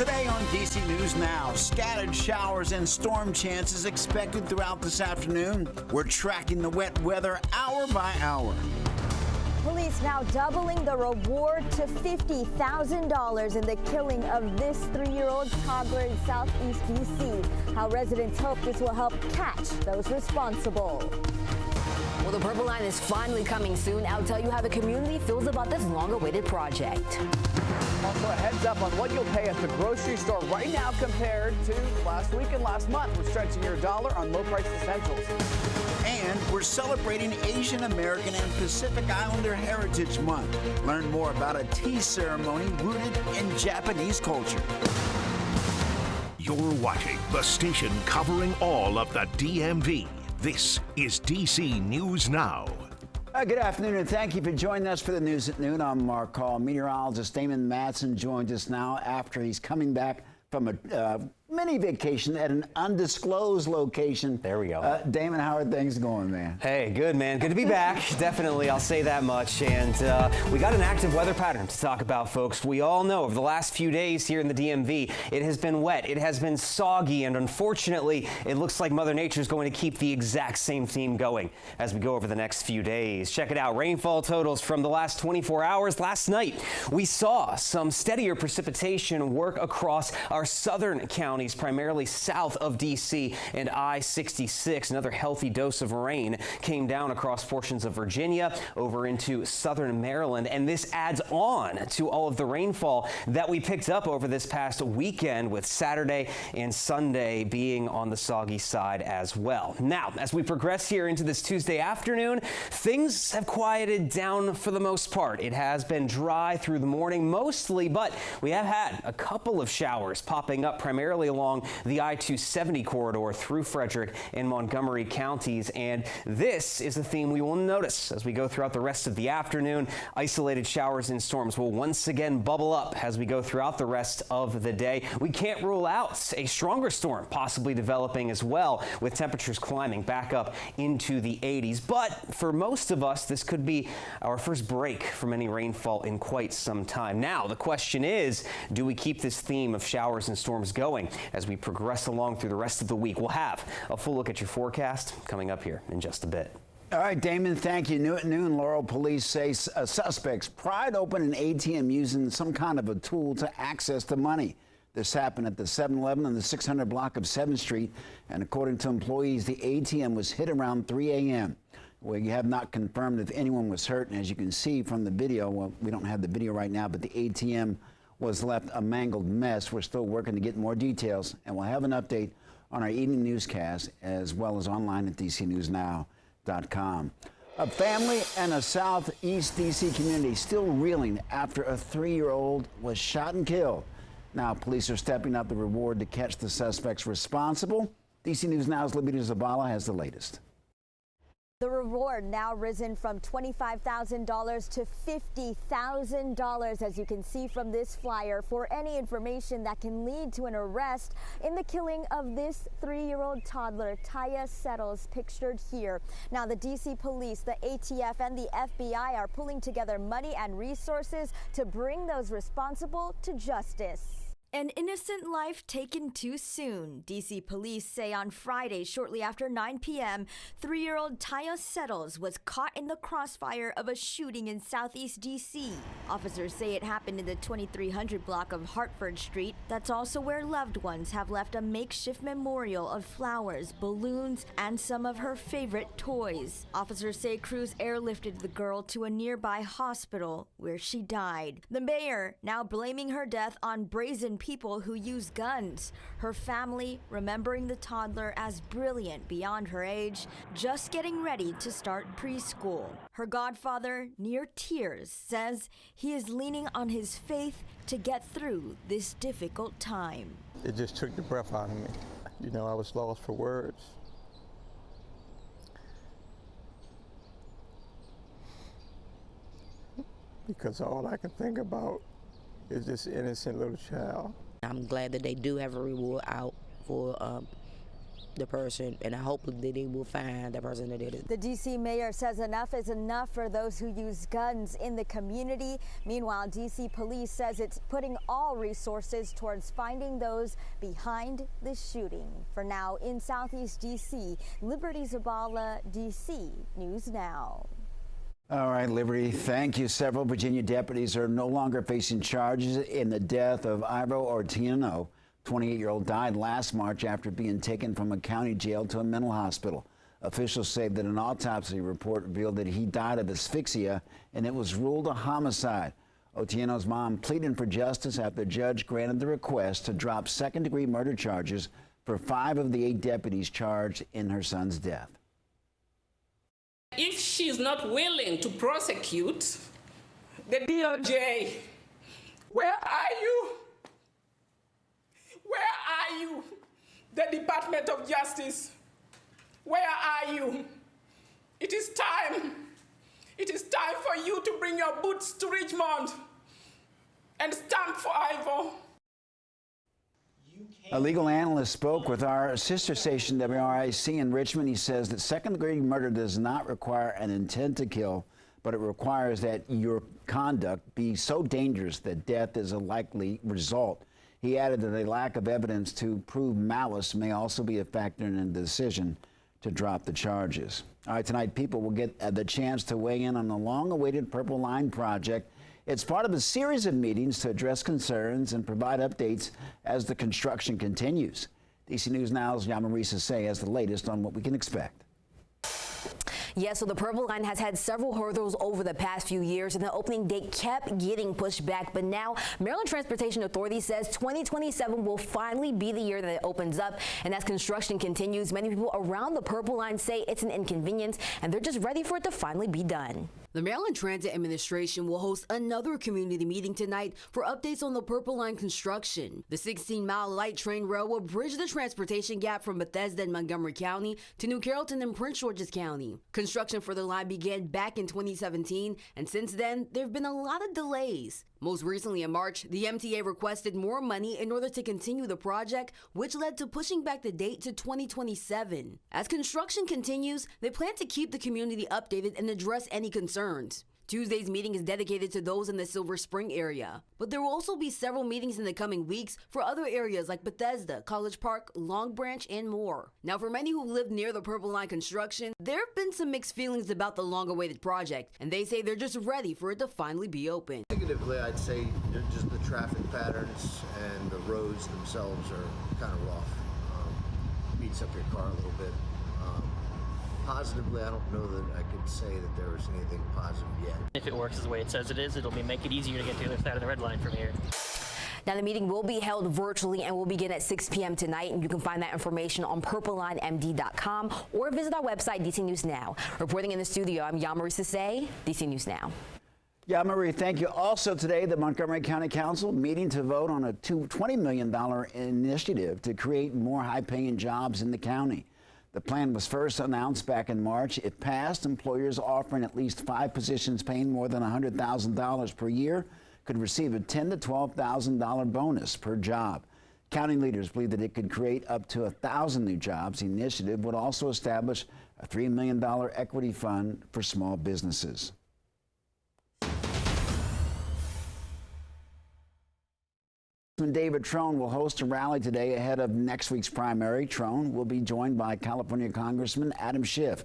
Today on DC News Now, scattered showers and storm chances expected throughout this afternoon. We're tracking the wet weather hour by hour. Police now doubling the reward to $50,000 in the killing of this 3-year-old toddler in Southeast DC. How residents hope this will help catch those responsible. Well, the Purple Line is finally coming soon. I'll tell you how the community feels about this long-awaited project. Also, a heads up on what you'll pay at the grocery store right now compared to last week and last month. We're stretching your dollar on low-priced essentials. And we're celebrating Asian American and Pacific Islander Heritage Month. Learn more about a tea ceremony rooted in Japanese culture. You're watching the station covering all of the DMV. This is DC News Now. Good afternoon, and thank you for joining us for the news at noon. I'm Mark Call. Meteorologist Damon Madsen joins us now after he's coming back from a mini vacation at an undisclosed location. There we go. Damon, how are things going, man? Hey, good, man. Good to be back. Definitely, I'll say that much. And we got an active weather pattern to talk about, folks. We all know over the last few days here in the DMV, it has been wet, it has been soggy, and unfortunately, it looks like Mother Nature is going to keep the exact same theme going as we go over the next few days. Check it out. Rainfall totals from the last 24 hours. Last night, we saw some steadier precipitation work across our southern counties, primarily south of D.C. and I-66. Another healthy dose of rain came down across portions of Virginia over into southern Maryland, and this adds on to all of the rainfall that we picked up over this past weekend, with Saturday and Sunday being on the soggy side as well. Now, as we progress here into this Tuesday afternoon, things have quieted down for the most part. It has been dry through the morning mostly, but we have had a couple of showers popping up primarily along the I-270 corridor through Frederick and Montgomery counties, and this is a theme we will notice as we go throughout the rest of the afternoon. Isolated showers and storms will once again bubble up as we go throughout the rest of the day. We can't rule out a stronger storm possibly developing as well, with temperatures climbing back up into the 80s. But for most of us, this could be our first break from any rainfall in quite some time. Now, the question is, do we keep this theme of showers and storms going as we progress along through the rest of the week? We'll have a full look at your forecast coming up here in just a bit. All right, Damon, thank you. New at noon, Laurel police say suspects pried open an ATM using some kind of a tool to access the money. This happened at the 7-Eleven on the 600 block of 7th Street, and according to employees, the ATM was hit around 3 a.m. We have not confirmed if anyone was hurt, and as you can see from the video, well, we don't have the video right now, but the ATM was left a mangled mess. We're still working to get more details, and we'll have an update on our evening newscast as well as online at dcnewsnow.com. A family in a southeast DC community still reeling after a 3-year-old was shot and killed. Now police are stepping up the reward to catch the suspects responsible. DC News Now's Libby Zabala has the latest. The reward now risen from $25,000 to $50,000, as you can see from this flyer, for any information that can lead to an arrest in the killing of this 3-year-old toddler, Taya Settles, pictured here. Now, the DC police, the ATF, and the FBI are pulling together money and resources to bring those responsible to justice. An innocent life taken too soon. DC police say on Friday, shortly after 9 p.m., 3-year-old Taya Settles was caught in the crossfire of a shooting in Southeast DC. Officers say it happened in the 2300 block of Hartford Street. That's also where loved ones have left a makeshift memorial of flowers, balloons, and some of her favorite toys. Officers say crews airlifted the girl to a nearby hospital where she died. The mayor now blaming her death on brazen people who use guns. Her family remembering the toddler as brilliant beyond her age, just getting ready to start preschool. Her godfather, near tears, says he is leaning on his faith to get through this difficult time. It just took the breath out of me. You know, I was lost for words. Because all I can think about is this innocent little child. I'm glad that they do have a reward out for the person, and I hope that they will find the person that did it. The D.C. mayor says enough is enough for those who use guns in the community. Meanwhile, D.C. police says it's putting all resources towards finding those behind the shooting. For now, in Southeast D.C., Liberty Zabala, D.C. News Now. All right, Liberty, thank you. Several Virginia deputies are no longer facing charges in the death of Ivor Ortino. 28-year-old died last March after being taken from a county jail to a mental hospital. Officials say that an autopsy report revealed that he died of asphyxia, and it was ruled a homicide. Otieno's mom pleaded for justice after the judge granted the request to drop second-degree murder charges for 5 of the 8 deputies charged in her son's death. If she's not willing to prosecute, the DOJ, where are you? Where are you? The Department of Justice, where are you? It is time. It is time for you to bring your boots to Richmond and stand for Ivor. A legal analyst spoke with our sister station WRIC in Richmond. He says that second-degree murder does not require an intent to kill, but it requires that your conduct be so dangerous that death is a likely result. He added that a lack of evidence to prove malice may also be a factor in the decision to drop the charges. All right, tonight people will get the chance to weigh in on the long-awaited Purple Line project. It's part of a series of meetings to address concerns and provide updates as the construction continues. DC News Now's Yamarisa Say has the latest on what we can expect. Yeah, so the Purple Line has had several hurdles over the past few years, and the opening date kept getting pushed back. But now, Maryland Transportation Authority says 2027 will finally be the year that it opens up. And as construction continues, many people around the Purple Line say it's an inconvenience, and they're just ready for it to finally be done. The Maryland Transit Administration will host another community meeting tonight for updates on the Purple Line construction. The 16-mile light train rail will bridge the transportation gap from Bethesda and Montgomery County to New Carrollton and Prince George's County. Construction for the line began back in 2017, and since then, there have been a lot of delays. Most recently in March, the MTA requested more money in order to continue the project, which led to pushing back the date to 2027. As construction continues, they plan to keep the community updated and address any concerns. Tuesday's meeting is dedicated to those in the Silver Spring area, but there will also be several meetings in the coming weeks for other areas like Bethesda, College Park, Long Branch, and more. Now, for many who live near the Purple Line construction, there have been some mixed feelings about the long-awaited project, and they say they're just ready for it to finally be open. Negatively, I'd say just the traffic patterns and the roads themselves are kind of rough. Beats up your car a little bit. Positively, I don't know that I could say that there was anything positive yet. If it works the way it says it is, it'll make it easier to get to the other side of the red line from here. Now, the meeting will be held virtually and will begin at 6 p.m. tonight, and you can find that information on purplelinemd.com or visit our website, DC News Now. Reporting in the studio, I'm Yamarisa Say, DC News Now. Yeah, Marie, thank you. Also today, the Montgomery County Council meeting to vote on a $20 million initiative to create more high-paying jobs in the county. The plan was first announced back in March. It passed. Employers offering at least 5 positions paying more than $100,000 per year could receive a $10,000 to $12,000 bonus per job. County leaders believe that it could create up to 1,000 new jobs. The initiative would also establish a $3 million equity fund for small businesses. David Trone will host a rally today ahead of next week's primary. Trone will be joined by California Congressman Adam Schiff.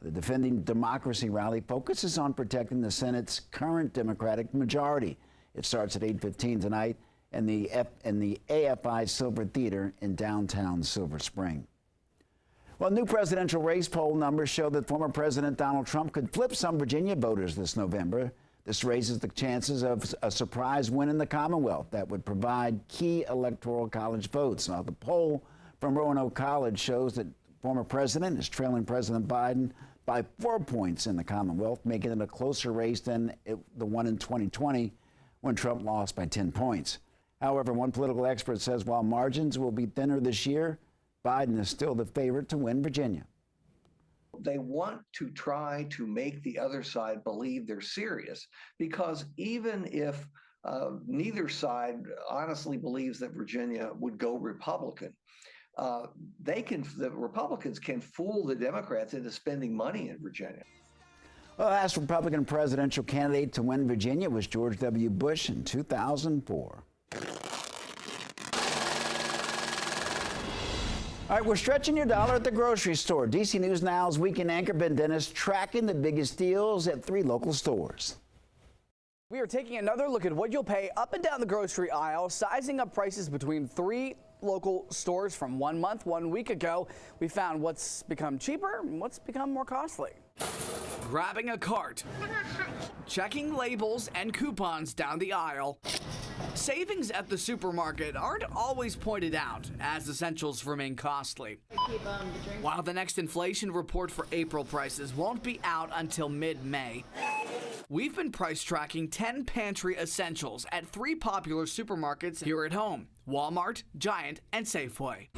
The Defending Democracy rally focuses on protecting the Senate's current Democratic majority. It starts at 8:15 tonight in the AFI Silver Theater in downtown Silver Spring. Well, new presidential race poll numbers show that former President Donald Trump could flip some Virginia voters this November. This raises the chances of a surprise win in the Commonwealth that would provide key electoral college votes. Now, the poll from Roanoke College shows that former president is trailing President Biden by 4 points in the Commonwealth, making it a closer race than the one in 2020 when Trump lost by 10 points. However, one political expert says while margins will be thinner this year, Biden is still the favorite to win Virginia. They want to try to make the other side believe they're serious, because even if neither side honestly believes that Virginia would go Republican, the Republicans can fool the Democrats into spending money in Virginia. The last Republican presidential candidate to win Virginia was George W. Bush in 2004. All right, we're stretching your dollar at the grocery store. DC News Now's weekend anchor Ben Dennis tracking the biggest deals at 3 local stores. We are taking another look at what you'll pay up and down the grocery aisle, sizing up prices between 3 local stores from 1 month, 1 week ago. We found what's become cheaper and what's become more costly. Grabbing a cart, checking labels and coupons down the aisle. Savings at the supermarket aren't always pointed out as essentials remain costly. While the next inflation report for April prices won't be out until mid-May, we've been price tracking 10 pantry essentials at 3 popular supermarkets here at home: Walmart, Giant, and Safeway.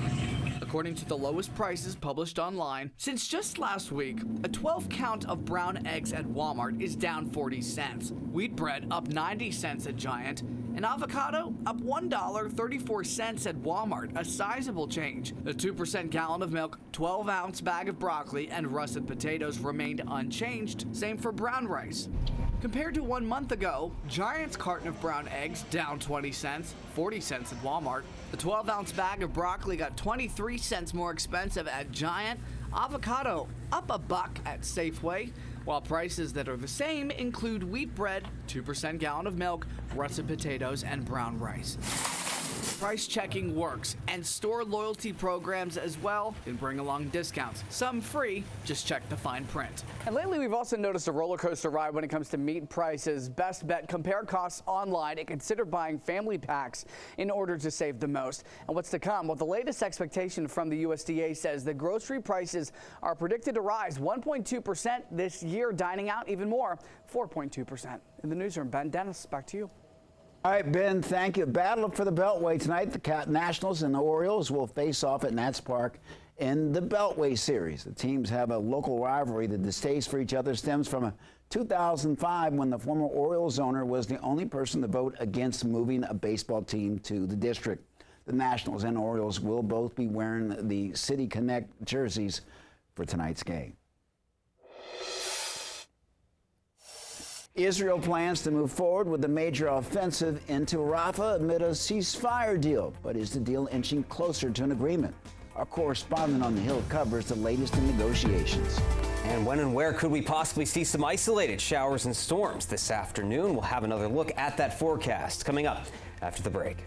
According to the lowest prices published online, since just last week, a 12 count of brown eggs at Walmart is down 40 cents, wheat bread up 90 cents at Giant, and avocado up $1.34 at Walmart, a sizable change. The 2% gallon of milk, 12-ounce bag of broccoli, and russet potatoes remained unchanged, same for brown rice. Compared to 1 month ago, Giant's carton of brown eggs down 20 cents, 40 cents at Walmart. The 12-ounce bag of broccoli got 23 cents more expensive at Giant. Avocado up $1 at Safeway, while prices that are the same include wheat bread, 2% gallon of milk, russet potatoes, and brown rice. Price checking works, and store loyalty programs as well can bring along discounts. Some free, just check the fine print. And lately we've also noticed a roller coaster ride when it comes to meat prices. Best bet, compare costs online and consider buying family packs in order to save the most. And what's to come? Well, the latest expectation from the USDA says that grocery prices are predicted to rise 1.2% this year, dining out even more, 4.2%. In the newsroom, Ben Dennis, back to you. All right, Ben, thank you. Battle for the Beltway tonight. The Nationals and the Orioles will face off at Nats Park in the Beltway series. The teams have a local rivalry. The distaste for each other stems from 2005 when the former Orioles owner was the only person to vote against moving a baseball team to the district. The Nationals and Orioles will both be wearing the City Connect jerseys for tonight's game. Israel plans to move forward with a major offensive into Rafah amid a ceasefire deal. But is the deal inching closer to an agreement? Our correspondent on the Hill covers the latest in negotiations. And when and where could we possibly see some isolated showers and storms this afternoon? We'll have another look at that forecast coming up after the break.